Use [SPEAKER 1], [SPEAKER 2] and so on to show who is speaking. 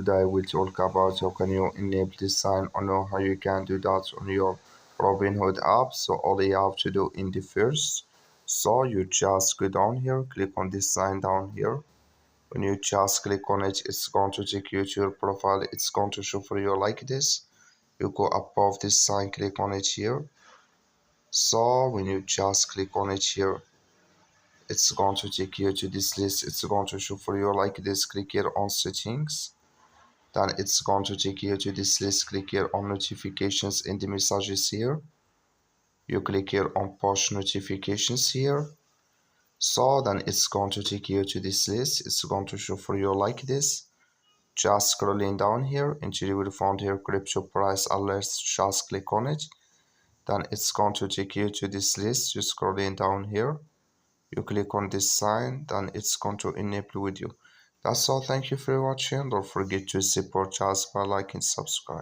[SPEAKER 1] Today we'll talk about how can you enable this sign or know how you can do that on your Robinhood app. So all you have to do in the first, so you just go down here, click on this sign down here. When you just click on it, it's going to take you to your profile. It's going to show for you like this. You go above this sign, click on it here. So when you just click on it here, it's going to take you to this list. It's going to show for you like this. Click here on settings. Then it's going to take you to this list. Click here on notifications in the messages here. You click here on push notifications here. So then it's going to take you to this list. It's going to show for you like this. Just scrolling down here until you will find here crypto price alerts. Just click on it. Then it's going to take you to this list. Just scrolling down here. You click on this sign, then it's going to enable with you. That's all. Thank you for watching. Don't forget to support us by liking and subscribe.